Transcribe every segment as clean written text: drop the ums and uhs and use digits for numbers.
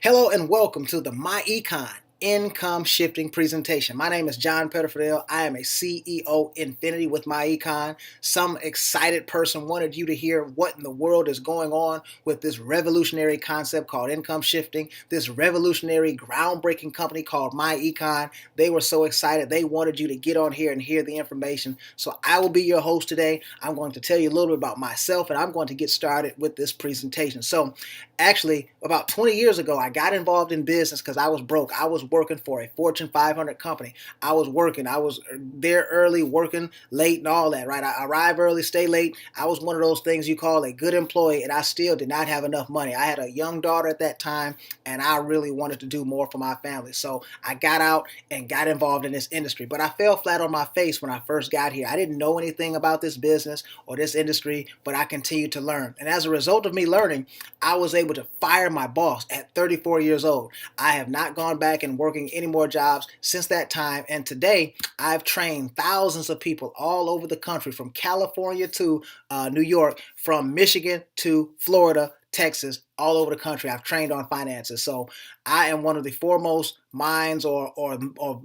Hello and welcome to the MyEcon income shifting presentation. My name is John Petterfidel. I am a CEO Infinity with MyEcon. Some excited person wanted you to hear what in the world is going on with this revolutionary concept called income shifting, this revolutionary groundbreaking company called MyEcon. They were so excited. They wanted you to get on here and hear the information. So I will be your host today. I'm going to tell you a little bit about myself and I'm going to get started with this presentation. So actually, about 20 years ago, I got involved in business because I was broke. I was working for a Fortune 500 company. I was there early, working late and all that, right? I arrive early, stay late. I was one of those things you call a good employee, and I still did not have enough money. I had a young daughter at that time, and I really wanted to do more for my family. So I got out and got involved in this industry, but I fell flat on my face when I first got here. I didn't know anything about this business or this industry, but I continued to learn. And as a result of me learning, I was able to fire my boss at 34 years old. I have not gone back and working any more jobs since that time. And today I've trained thousands of people all over the country, from California to New York, from Michigan to Florida, Texas, all over the country. I've trained on finances. So I am one of the foremost minds or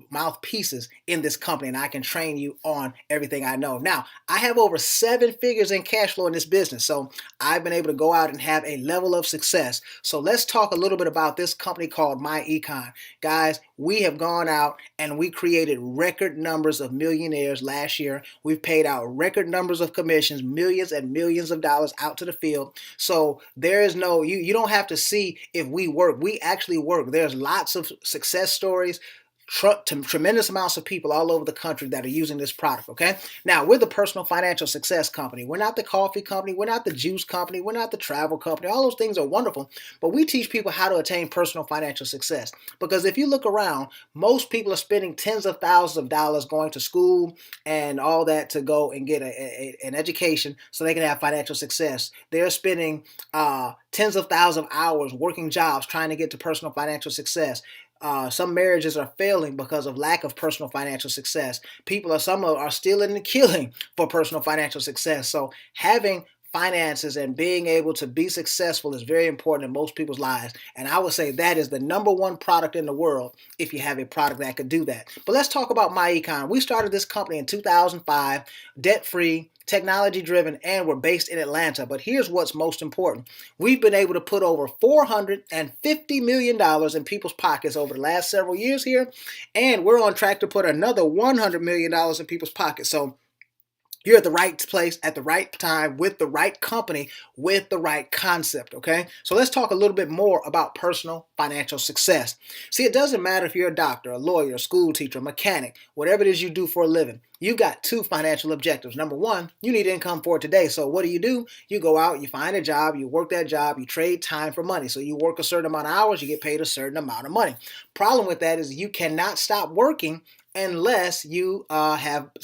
mouthpieces in this company, and I can train you on everything I know. Now, I have over 7 figures in cash flow in this business. So I've been able to go out and have a level of success. So let's talk a little bit about this company called MyEcon. Guys, we have gone out and we created record numbers of millionaires last year. We've paid out record numbers of commissions, millions and millions of dollars out to the field. So there is no, you don't have to see if we work. We actually work. There's lots of success stories, tremendous amounts of people all over the country that are using this product, okay? Now, we're the personal financial success company. We're not the coffee company. We're not the juice company. We're not the travel company. All those things are wonderful, but we teach people how to attain personal financial success. Because if you look around, most people are spending tens of thousands of dollars going to school and all that to go and get an education so they can have financial success. They're spending tens of thousands of hours working jobs trying to get to personal financial success. Some marriages are failing because of lack of personal financial success. Some are stealing and killing for personal financial success. So having finances and being able to be successful is very important in most people's lives. And I would say that is the number one product in the world if you have a product that could do that. But let's talk about MyEcon. We started this company in 2005, debt-free, technology-driven, and we're based in Atlanta. But here's what's most important. We've been able to put over $450 million in people's pockets over the last several years here, and we're on track to put another $100 million in people's pockets. So you're at the right place at the right time with the right company with the right concept, okay? So let's talk a little bit more about personal financial success. See, it doesn't matter if you're a doctor, a lawyer, a school teacher, a mechanic, whatever it is you do for a living. You've got 2 financial objectives. Number one, you need income for today. So what do? You go out, you find a job, you work that job, you trade time for money. So you work a certain amount of hours, you get paid a certain amount of money. Problem with that is you cannot stop working unless you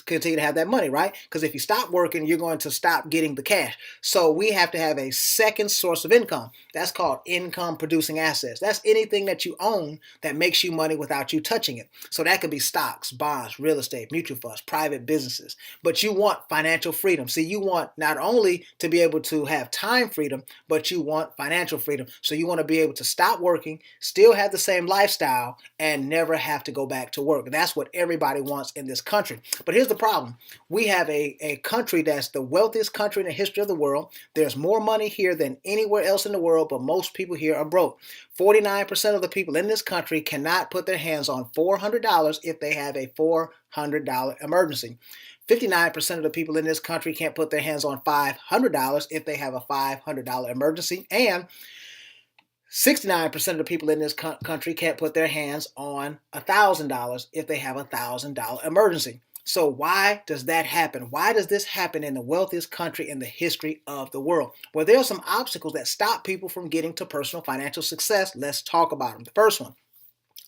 continue to have that money, right? Because if you stop working, you're going to stop getting the cash. So we have to have a second source of income. That's called income producing assets. That's anything that you own that makes you money without you touching it. So that could be stocks, bonds, real estate, mutual funds, private businesses. But you want financial freedom. See, you want not only to be able to have time freedom, but you want financial freedom. So you want to be able to stop working, still have the same lifestyle, and never have to go back to work. That's what everybody wants in this country. But here's the problem. We have a country that's the wealthiest country in the history of the world. There's more money here than anywhere else in the world, but most people here are broke. 49% of the people in this country cannot put their hands on $400 if they have a $400 emergency. 59% of the people in this country can't put their hands on $500 if they have a $500 emergency. And 69% of the people in this country can't put their hands on $1,000 if they have a $1,000 emergency. So why does that happen? Why does this happen in the wealthiest country in the history of the world? Well, there are some obstacles that stop people from getting to personal financial success. Let's talk about them. The first one,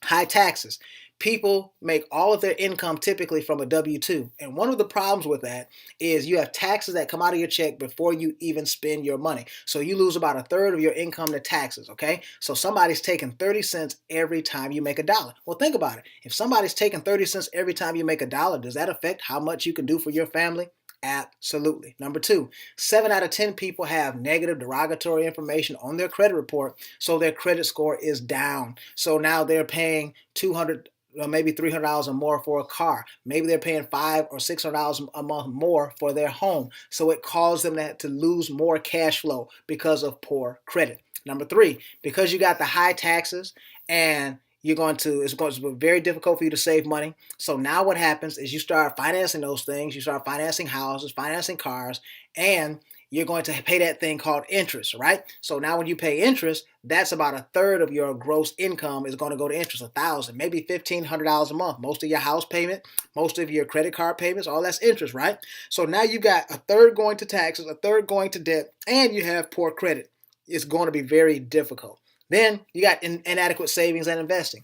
high taxes. People make all of their income typically from a W-2. And one of the problems with that is you have taxes that come out of your check before you even spend your money. So you lose about 1/3 of your income to taxes, okay? So somebody's taking 30 cents every time you make $1. Well, think about it. If somebody's taking 30 cents every time you make $1, does that affect how much you can do for your family? Absolutely. Number two, 7 out of 10 people have negative derogatory information on their credit report, so their credit score is down. So now they're paying 200 maybe $300 or more for a car. Maybe they're paying $500 or $600 a month more for their home. So it caused them to lose more cash flow because of poor credit. Number three, because you got the high taxes and it's going to be very difficult for you to save money. So now what happens is you start financing those things. You start financing houses, financing cars, and you're going to pay that thing called interest, right? So now when you pay interest, that's about a third of your gross income is going to go to interest, $1,000, maybe $1,500 a month. Most of your house payment, most of your credit card payments, all that's interest, right? So now you got a third going to taxes, a third going to debt, and you have poor credit. It's going to be very difficult. Then you got inadequate savings and investing.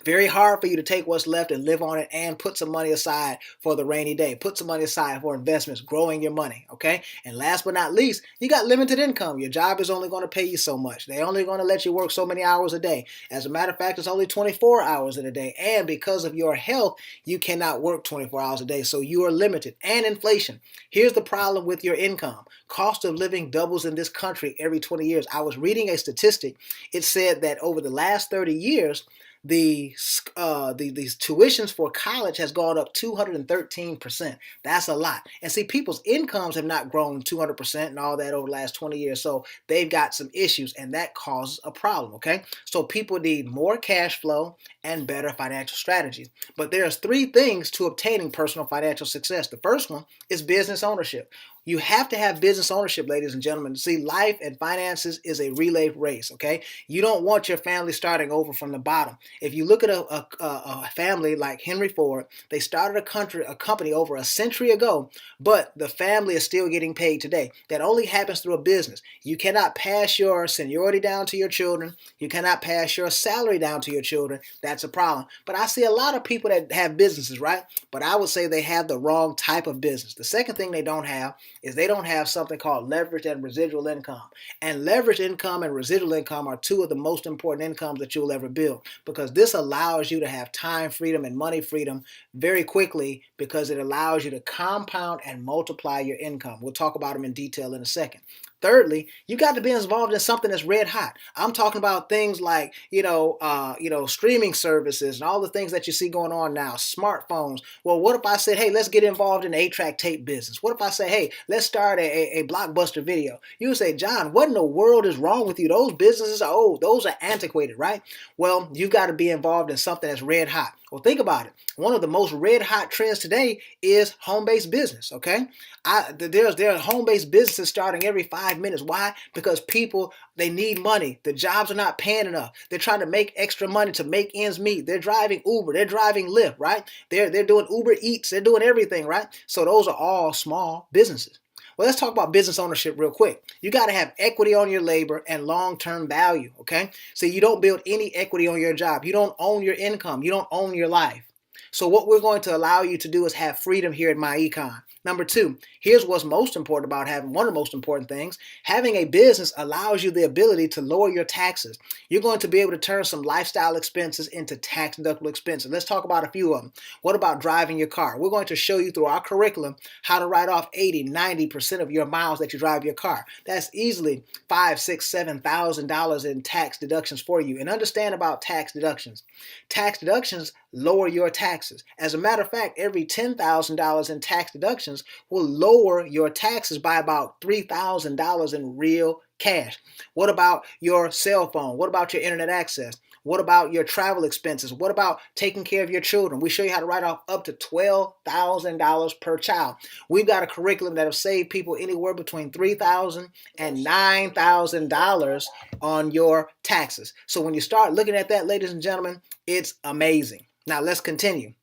Very hard for you to take what's left and live on it and put some money aside for the rainy day. Put some money aside for investments, growing your money, okay? And last but not least, you got limited income. Your job is only going to pay you so much. They're only going to let you work so many hours a day. As a matter of fact, it's only 24 hours in a day. And because of your health, you cannot work 24 hours a day. So you are limited. And inflation. Here's the problem with your income. Cost of living doubles in this country every 20 years. I was reading a statistic. It said that over the last 30 years, these tuitions for college has gone up 213%. That's a lot. And see, people's incomes have not grown 200% and all that over the last 20 years. So they've got some issues, and that causes a problem, okay? So people need more cash flow and better financial strategies. But there's 3 things to obtaining personal financial success. The first one is business ownership. You have to have business ownership, ladies and gentlemen. See, life and finances is a relay race, okay? You don't want your family starting over from the bottom. If you look at a family like Henry Ford, they started a company over a century ago, but the family is still getting paid today. That only happens through a business. You cannot pass your seniority down to your children. You cannot pass your salary down to your children. That's a problem. But I see a lot of people that have businesses, right? But I would say they have the wrong type of business. The second thing they don't have is they don't have something called leverage and residual income. And leverage income and residual income are 2 of the most important incomes that you'll ever build, because this allows you to have time freedom and money freedom very quickly, because it allows you to compound and multiply your income. We'll talk about them in detail in a second. Thirdly, you got to be involved in something that's red hot. I'm talking about things like, streaming services and all the things that you see going on now, smartphones. Well, what if I said, hey, let's get involved in the 8-track tape business? What if I say, hey, let's start a Blockbuster video? You would say, John, what in the world is wrong with you? Those businesses are old. Those are antiquated, right? Well, you've got to be involved in something that's red hot. Well, think about it. One of the most red hot trends today is home-based business, okay? There are home-based businesses starting every 5 minutes. Why? Because people, they need money. The jobs are not paying enough. They're trying to make extra money to make ends meet. They're driving Uber. They're driving Lyft, right? They're doing Uber Eats. They're doing everything, right? So those are all small businesses. Well, let's talk about business ownership real quick. You got to have equity on your labor and long-term value, okay? So you don't build any equity on your job. You don't own your income. You don't own your life. So what we're going to allow you to do is have freedom here at MyEcon. Number 2, here's what's most important about having one of the most important things. Having a business allows you the ability to lower your taxes. You're going to be able to turn some lifestyle expenses into tax deductible expenses. Let's talk about a few of them. What about driving your car? We're going to show you through our curriculum how to write off 80, 90% of your miles that you drive your car. That's easily $5,000, $6,000, $7,000 in tax deductions for you. And understand about tax deductions. Tax deductions lower your taxes. As a matter of fact, every $10,000 in tax deductions will lower your taxes by about $3,000 in real cash. What about your cell phone? What about your internet access? What about your travel expenses? What about taking care of your children? We show you how to write off up to $12,000 per child. We've got a curriculum that will save people anywhere between $3,000 and $9,000 on your taxes. So when you start looking at that, ladies and gentlemen, it's amazing. Now let's continue.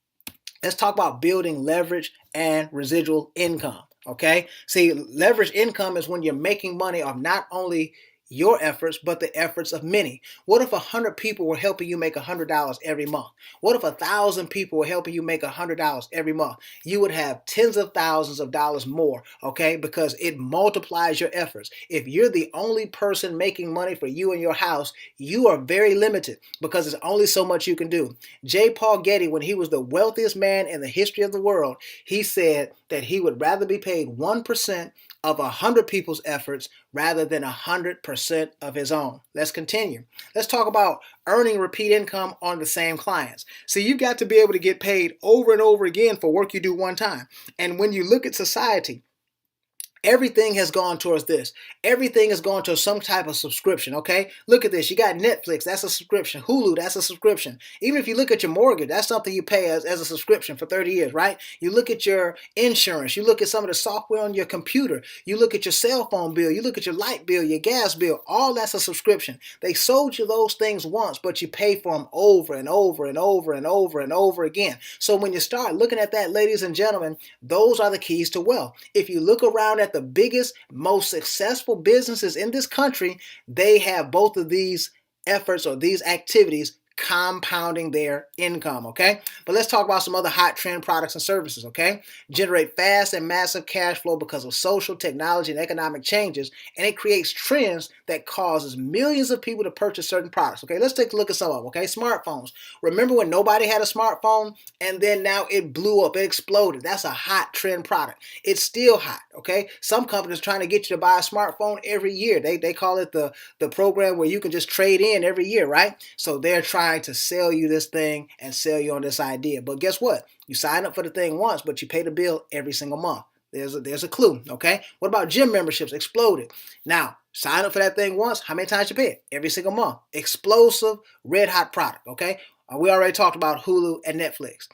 Let's talk about building leverage and residual income, okay? See, leverage income is when you're making money off not only your efforts, but the efforts of many. What if 100 people were helping you make $100 every month? What if 1,000 people were helping you make $100 every month? You would have tens of thousands of dollars more, okay? Because it multiplies your efforts. If you're the only person making money for you and your house, you are very limited because there's only so much you can do. J. Paul Getty, when he was the wealthiest man in the history of the world, he said, that he would rather be paid 1% of 100 people's efforts rather than 100% of his own. Let's continue. Let's talk about earning repeat income on the same clients. See, you've got to be able to get paid over and over again for work you do one time. And when you look at society, everything has gone towards this. Everything is going to some type of subscription, okay? Look at this. You got Netflix, that's a subscription. Hulu, that's a subscription. Even if you look at your mortgage, that's something you pay as a subscription for 30 years, right? You look at your insurance. You look at some of the software on your computer. You look at your cell phone bill. You look at your light bill, your gas bill. All that's a subscription. They sold you those things once, but you pay for them over and over and over and over and over again. So when you start looking at that, ladies and gentlemen, those are the keys to wealth. If you look around at the biggest, most successful businesses in this country, they have both of these efforts or these activities compounding their income, okay? But let's talk about some other hot trend products and services, okay? Generate fast and massive cash flow because of social, technology, and economic changes, and it creates trends that causes millions of people to purchase certain products, okay? Let's take a look at some of them, okay? Smartphones. Remember when nobody had a smartphone, and then now it blew up, it exploded. That's a hot trend product. It's still hot, okay? Some companies are trying to get you to buy a smartphone every year. They call it the program where you can just trade in every year, right? So they're trying to sell you this thing and sell you on this idea. But guess what? You sign up for the thing once, but you pay the bill every single month. There's a clue, okay? What about gym memberships? Exploded. Now, sign up for that thing once. How many times you pay it? Every single month. Explosive, red hot product, okay? We already talked about Hulu and Netflix.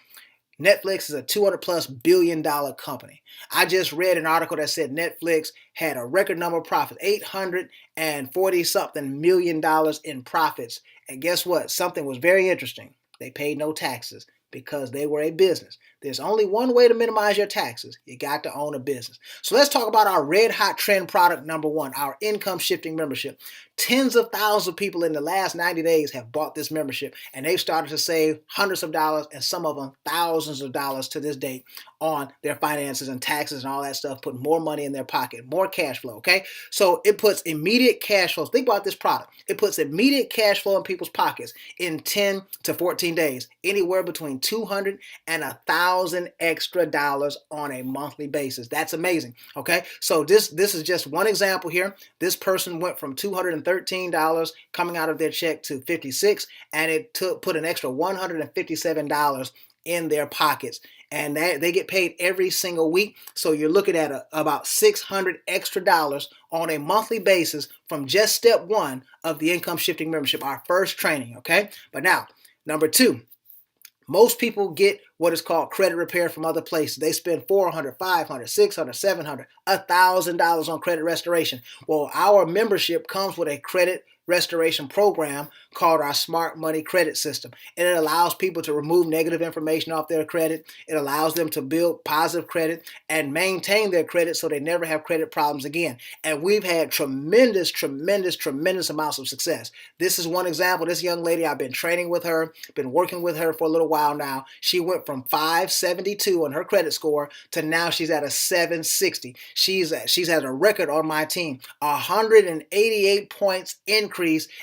Netflix is a $200+ billion company. I just read an article that said Netflix had a record number of profits, $840-something million in profits. And guess what? Something was very interesting. They paid no taxes because they were a business. There's only one way to minimize your taxes. You got to own a business. So let's talk about our red hot trend product number one, our income shifting membership. Tens of thousands of people in the last 90 days have bought this membership, and they've started to save hundreds of dollars and some of them thousands of dollars to this date on their finances and taxes and all that stuff, put more money in their pocket, more cash flow, okay? So it puts immediate cash flows. Think about this product. It puts immediate cash flow in people's pockets in 10 to 14 days, anywhere between $200 and $1,000 extra dollars on a monthly basis. That's amazing, okay? So this is just one example here. This person went from $213 coming out of their check to $56, and it put an extra $157 in their pockets, and they get paid every single week. So you're looking at about $600 extra dollars on a monthly basis from just step one of the income shifting membership, our first training, okay? But now, number two, most people get what is called credit repair from other places. They spend $400, $500, $600, $700, $1,000 on credit restoration. Well, our membership comes with a credit restoration program called our Smart Money Credit System. And it allows people to remove negative information off their credit. It allows them to build positive credit and maintain their credit so they never have credit problems again. And we've had tremendous amounts of success. This is one example. This young lady, I've been training with her, been working with her for a little while now. She went from 572 on her credit score to now she's at a 760. She's had a record on my team, 188 points increase,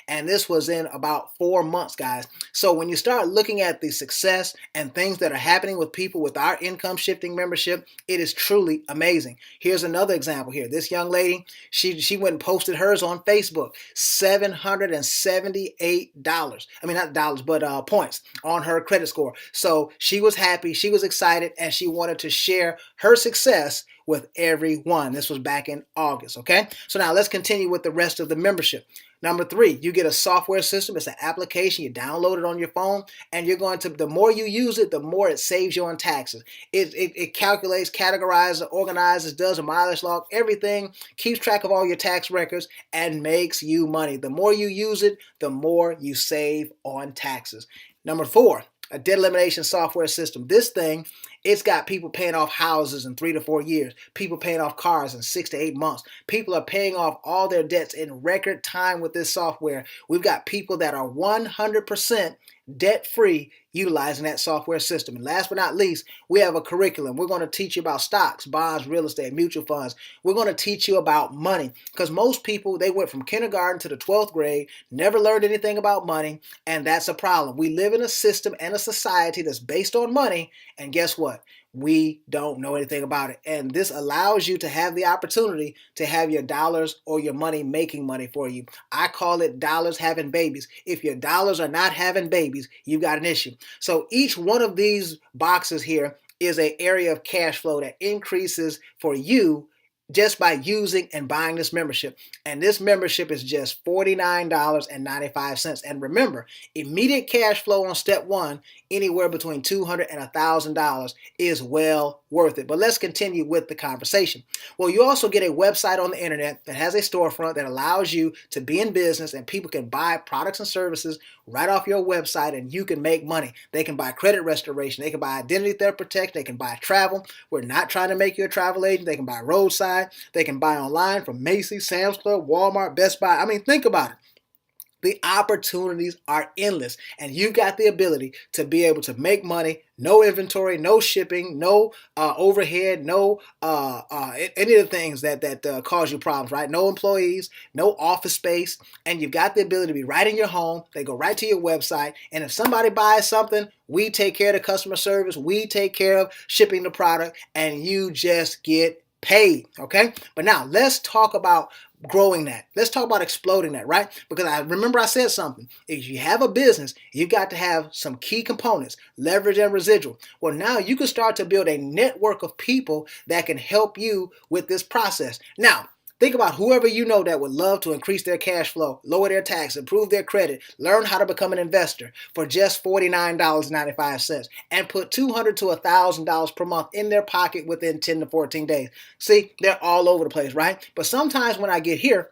and this was in about 4 months, guys. So when you start looking at the success and things that are happening with people with our income shifting membership, it is truly amazing. Here's another example here. This young lady, she went and posted hers on Facebook, $778. I mean, not dollars, but points on her credit score. So she was happy, she was excited, and she wanted to share her success with everyone. This was back in August, okay? So now let's continue with the rest of the membership. Number three, you get a software system. It's an application. You download it on your phone, and you're going to, the more you use it, the more it saves you on taxes. It calculates, categorizes, organizes, does a mileage log, everything, keeps track of all your tax records, and makes you money. The more you use it, the more you save on taxes. Number four, a debt elimination software system. This thing, it's got people paying off houses in 3 to 4 years, people paying off cars in 6 to 8 months. People are paying off all their debts in record time with this software. We've got people that are 100% debt-free utilizing that software system. And last but not least, we have a curriculum. We're going to teach you about stocks, bonds, real estate, mutual funds. We're going to teach you about money, because most people, they went from kindergarten to the 12th grade, never learned anything about money, and that's a problem. We live in a system and a society that's based on money, and guess what? We don't know anything about it. And this allows you to have the opportunity to have your dollars or your money making money for you. I call it dollars having babies. If your dollars are not having babies, you've got an issue. So each one of these boxes here is an area of cash flow that increases for you just by using and buying this membership. And this membership is just $49.95. And remember, immediate cash flow on step one, anywhere between $200 and $1,000, is well worth it. But let's continue with the conversation. Well, you also get a website on the internet that has a storefront that allows you to be in business, and people can buy products and services right off your website, and you can make money. They can buy credit restoration. They can buy identity theft protection. They can buy travel. We're not trying to make you a travel agent. They can buy roadside. They can buy online from Macy's, Sam's Club, Walmart, Best Buy. I mean, think about it. The opportunities are endless, and you've got the ability to be able to make money. No inventory, no shipping, no overhead, no any of the things that cause you problems, right? No employees, no office space, and you've got the ability to be right in your home. They go right to your website, and if somebody buys something, we take care of the customer service, we take care of shipping the product, and you just get paid, okay? But now let's talk about growing that. Let's talk about exploding that, right? Because I remember I said something. If you have a business, you've got to have some key components, leverage and residual. Well, now you can start to build a network of people that can help you with this process. Now, think about whoever you know that would love to increase their cash flow, lower their tax, improve their credit, learn how to become an investor for just $49.95 and put $200 to $1,000 per month in their pocket within 10 to 14 days. See, they're all over the place, right? But sometimes when I get here,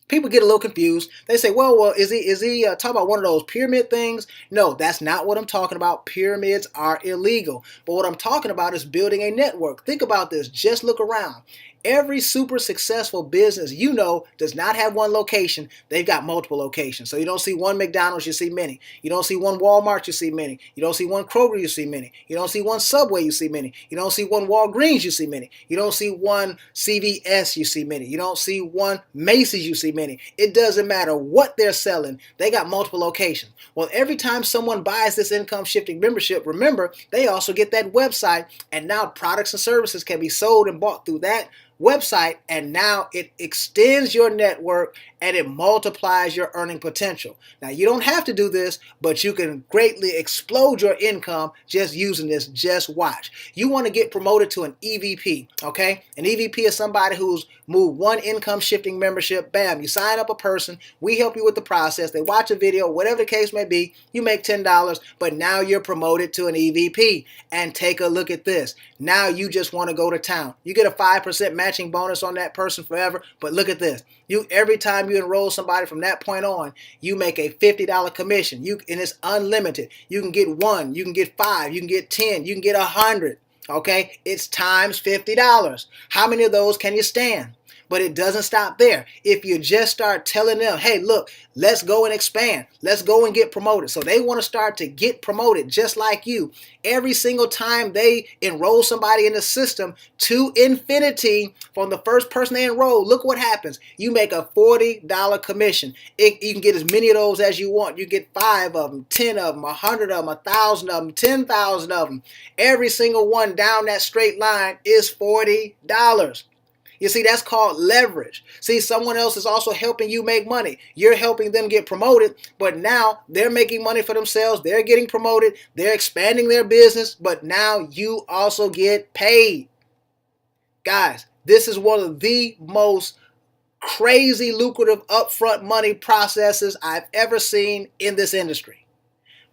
people get a little confused. They say, well, is he talking about one of those pyramid things? No, that's not what I'm talking about. Pyramids are illegal. But what I'm talking about is building a network. Think about this. Just look around. Every super successful business you know does not have one location. They've got multiple locations. So you don't see one McDonald's, you see many. You don't see one Walmart, you see many. You don't see one Kroger, you see many. You don't see one Subway, you see many. You don't see one Walgreens, you see many. You don't see one CVS, you see many. You don't see one Macy's, you see many. It doesn't matter what they're selling. They got multiple locations. Well, every time someone buys this income shifting membership, remember, they also get that website, and now products and services can be sold and bought through that website, and now it extends your network and it multiplies your earning potential. Now, you don't have to do this, but you can greatly explode your income just using this. Just watch. You want to get promoted to an EVP, okay? An EVP is somebody who's moved one income shifting membership. Bam, you sign up a person, we help you with the process, they watch a video, whatever the case may be, you make $10, but now you're promoted to an EVP. And take a look at this. Now you just want to go to town. You get a 5% matching bonus on that person forever, but look at this. Every time you enroll somebody from that point on, you make a $50 commission. And it's unlimited. You can get 1, you can get 5, you can get 10, you can get 100. Okay, it's times $50. How many of those can you stand? But it doesn't stop there. If you just start telling them, hey, look, let's go and expand. Let's go and get promoted. So they want to start to get promoted just like you. Every single time they enroll somebody in the system to infinity from the first person they enroll, look what happens. You make a $40 commission. You can get as many of those as you want. You get 5 of them, 10 of them, 100 of them, 1,000 of them, 10,000 of them. Every single one down that straight line is $40. You see, that's called leverage. See, someone else is also helping you make money. You're helping them get promoted, but now they're making money for themselves. They're getting promoted. They're expanding their business, but now you also get paid. Guys, this is one of the most crazy lucrative upfront money processes I've ever seen in this industry.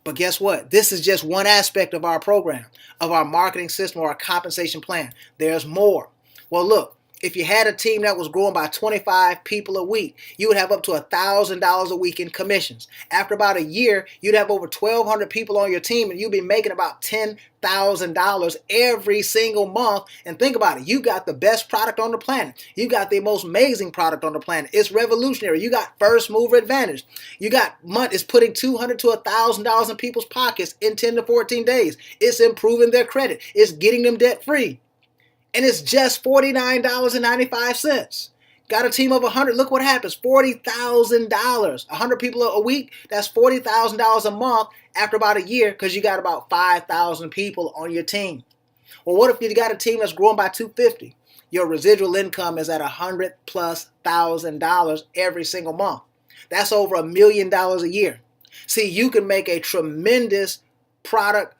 But guess what? This is just one aspect of our program, of our marketing system or our compensation plan. There's more. Well, look. If you had a team that was growing by 25 people a week, you would have up to $1,000 a week in commissions. After about a year, you'd have over 1,200 people on your team, and you'd be making about $10,000 every single month. And think about it. You got the best product on the planet. You got the most amazing product on the planet. It's revolutionary. You got first mover advantage. You got money. It's putting $200 to $1,000 in people's pockets in 10 to 14 days. It's improving their credit. It's getting them debt free. And it's just $49.95. Got a team of 100. Look what happens. $40,000. 100 people a week. That's $40,000 a month after about a year because you got about 5,000 people on your team. Well, what if you got a team that's growing by 250? Your residual income is at $100,000+ every single month. That's over $1 million a year. See, you can make a tremendous product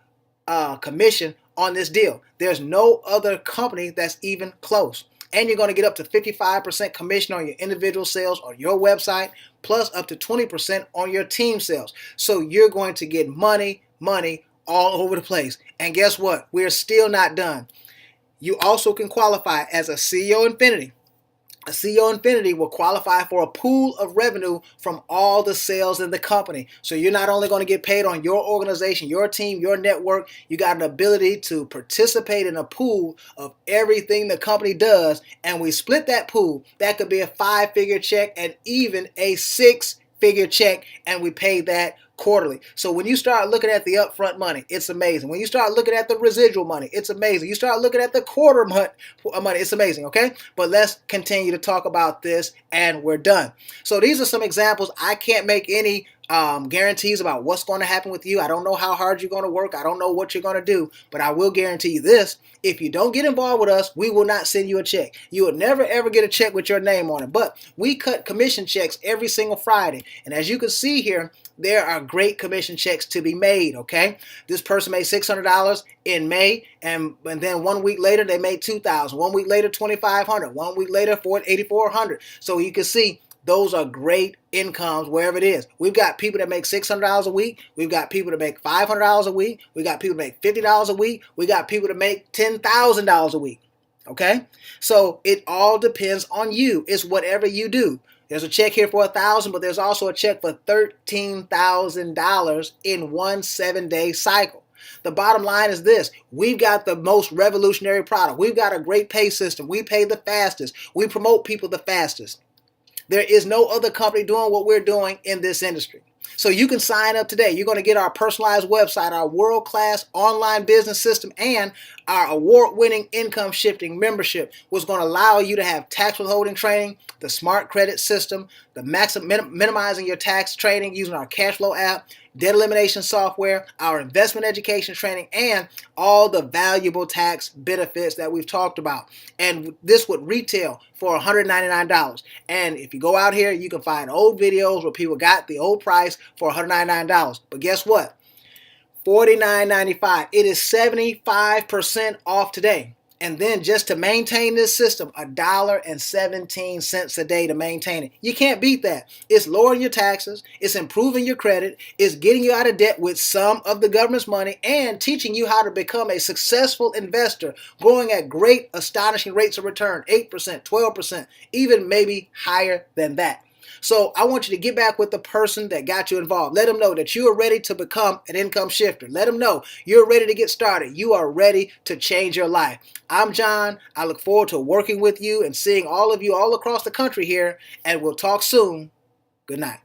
commission on this deal. There's no other company that's even close. And you're going to get up to 55% commission on your individual sales on your website, plus up to 20% on your team sales. So you're going to get money all over the place. And guess what? We're still not done. You also can qualify as a CEO Infinity. A CEO Infinity will qualify for a pool of revenue from all the sales in the company. So you're not only going to get paid on your organization, your team, your network, you got an ability to participate in a pool of everything the company does, and we split that pool. That could be a 5-figure check and even a 6-figure check, and we pay that quarterly. So when you start looking at the upfront money, it's amazing. When you start looking at the residual money, it's amazing. You start looking at the quarter money, it's amazing, okay? But let's continue to talk about this, and we're done. So these are some examples. I can't make any guarantees about what's going to happen with you. I don't know how hard you're going to work. I don't know what you're going to do, but I will guarantee you this. If you don't get involved with us, we will not send you a check. You will never, ever get a check with your name on it. But we cut commission checks every single Friday. And as you can see here, there are great commission checks to be made, okay? This person made $600 in May, and then 1 week later, they made $2,000. 1 week later, $2,500. 1 week later, $8,400. So you can see those are great incomes wherever it is. We've got people that make $600 a week. We've got people that make $500 a week. We got people that make $50 a week. We got people that make $10,000 a week. Okay? So it all depends on you. It's whatever you do. There's a check here for $1,000, but there's also a check for $13,000 in one 7-day cycle. The bottom line is this. We've got the most revolutionary product. We've got a great pay system. We pay the fastest. We promote people the fastest. There is no other company doing what we're doing in this industry. So you can sign up today. You're going to get our personalized website, our world-class online business system, and our award-winning income shifting membership, which is going to allow you to have tax withholding training, the smart credit system, the minimizing your tax training using our cash flow app, debt elimination software, our investment education training, and all the valuable tax benefits that we've talked about. And this would retail for $199. And if you go out here, you can find old videos where people got the old price for $199. But guess what? $49.95. It is 75% off today. And then just to maintain this system, $1.17 a day to maintain it. You can't beat that. It's lowering your taxes. It's improving your credit. It's getting you out of debt with some of the government's money and teaching you how to become a successful investor, growing at great, astonishing rates of return, 8%, 12%, even maybe higher than that. So I want you to get back with the person that got you involved. Let them know that you are ready to become an income shifter. Let them know you're ready to get started. You are ready to change your life. I'm John. I look forward to working with you and seeing all of you all across the country here, and we'll talk soon. Good night.